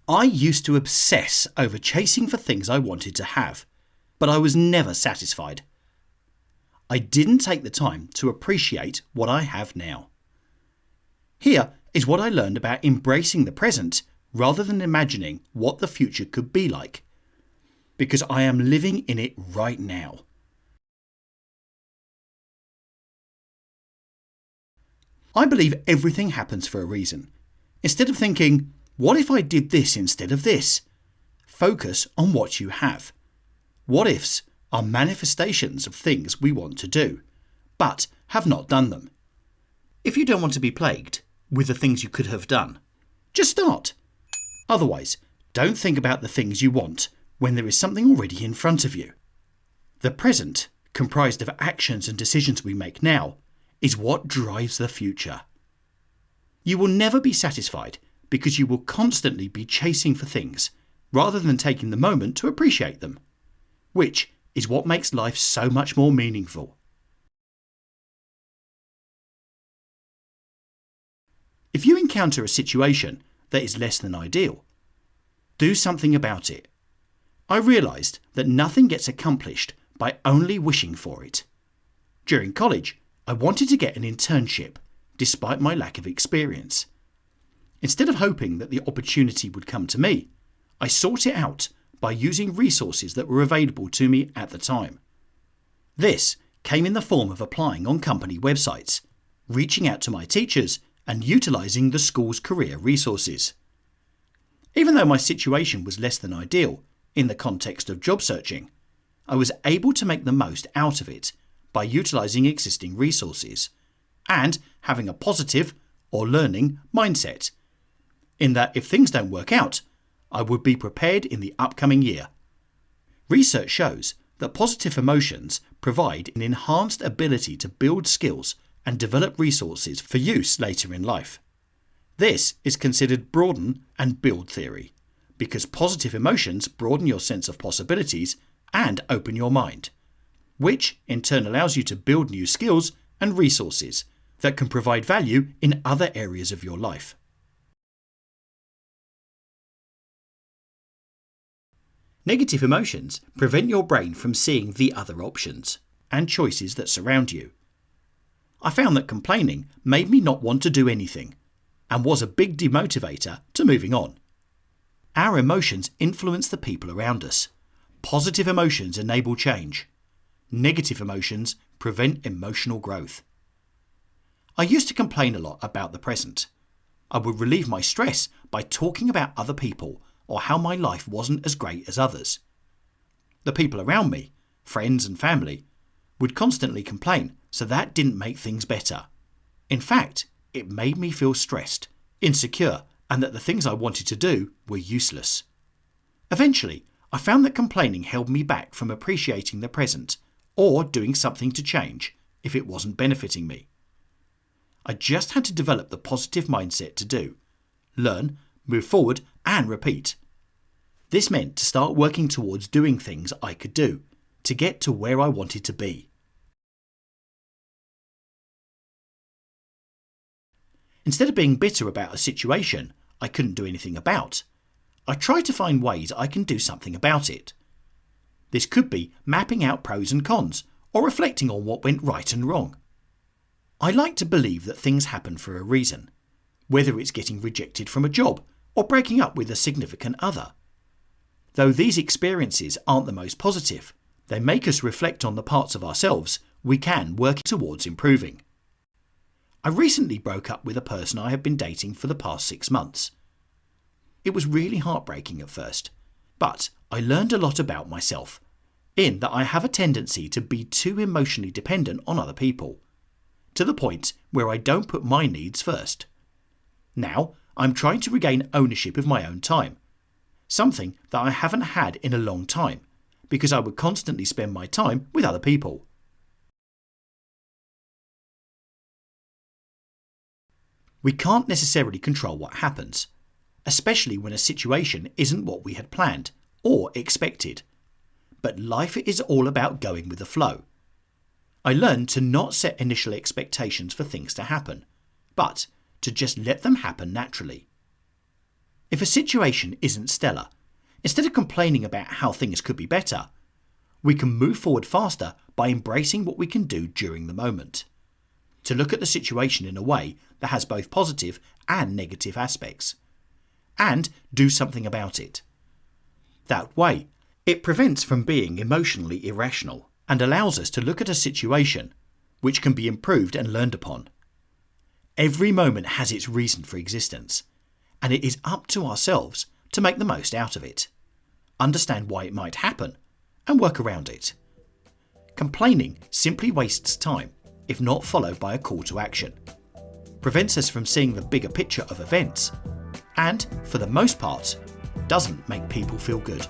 I used to obsess over chasing for things I wanted to have, but I was never satisfied. I didn't take the time to appreciate what I have now. Here is what I learned about embracing the present rather than imagining what the future could be like, because I am living in it right now. I believe everything happens for a reason. Instead of thinking, what if I did this instead of this? Focus on what you have. What ifs are manifestations of things we want to do, but have not done them. If you don't want to be plagued with the things you could have done, just start. Otherwise, don't think about the things you want when there is something already in front of you. The present, comprised of actions and decisions we make now, is what drives the future. You will never be satisfied because you will constantly be chasing for things rather than taking the moment to appreciate them, which is what makes life so much more meaningful. If you encounter a situation that is less than ideal, do something about it. I realised that nothing gets accomplished by only wishing for it. During college, I wanted to get an internship, despite my lack of experience. Instead of hoping that the opportunity would come to me, I sought it out by using resources that were available to me at the time. This came in the form of applying on company websites, reaching out to my teachers, and utilising the school's career resources. Even though my situation was less than ideal in the context of job searching, I was able to make the most out of it by utilising existing resources and having a positive or learning mindset, in that if things don't work out, I would be prepared in the upcoming year. Research shows that positive emotions provide an enhanced ability to build skills and develop resources for use later in life. This is considered broaden and build theory, because positive emotions broaden your sense of possibilities and open your mind, which in turn allows you to build new skills and resources that can provide value in other areas of your life. Negative emotions prevent your brain from seeing the other options and choices that surround you. I found that complaining made me not want to do anything and was a big demotivator to moving on. Our emotions influence the people around us. Positive emotions enable change. Negative emotions prevent emotional growth. I used to complain a lot about the present. I would relieve my stress by talking about other people or how my life wasn't as great as others. The people around me, friends and family, would constantly complain, so that didn't make things better. In fact, it made me feel stressed, insecure, and that the things I wanted to do were useless. Eventually, I found that complaining held me back from appreciating the present or doing something to change if it wasn't benefiting me. I just had to develop the positive mindset to do, learn, move forward and repeat. This meant to start working towards doing things I could do to get to where I wanted to be. Instead of being bitter about a situation I couldn't do anything about, I tried to find ways I can do something about it. This could be mapping out pros and cons or reflecting on what went right and wrong. I like to believe that things happen for a reason, whether it's getting rejected from a job or breaking up with a significant other. Though these experiences aren't the most positive, they make us reflect on the parts of ourselves we can work towards improving. I recently broke up with a person I have been dating for the past 6 months. It was really heartbreaking at first, but I learned a lot about myself, in that I have a tendency to be too emotionally dependent on other people, to the point where I don't put my needs first. Now, I'm trying to regain ownership of my own time, something that I haven't had in a long time, because I would constantly spend my time with other people. We can't necessarily control what happens, especially when a situation isn't what we had planned or expected. But life is all about going with the flow. I learned to not set initial expectations for things to happen, but to just let them happen naturally. If a situation isn't stellar, instead of complaining about how things could be better, we can move forward faster by embracing what we can do during the moment. To look at the situation in a way that has both positive and negative aspects, and do something about it. That way, it prevents from being emotionally irrational and allows us to look at a situation which can be improved and learned upon. Every moment has its reason for existence, and it is up to ourselves to make the most out of it, understand why it might happen, and work around it. Complaining simply wastes time if not followed by a call to action, prevents us from seeing the bigger picture of events, and, for the most part, doesn't make people feel good.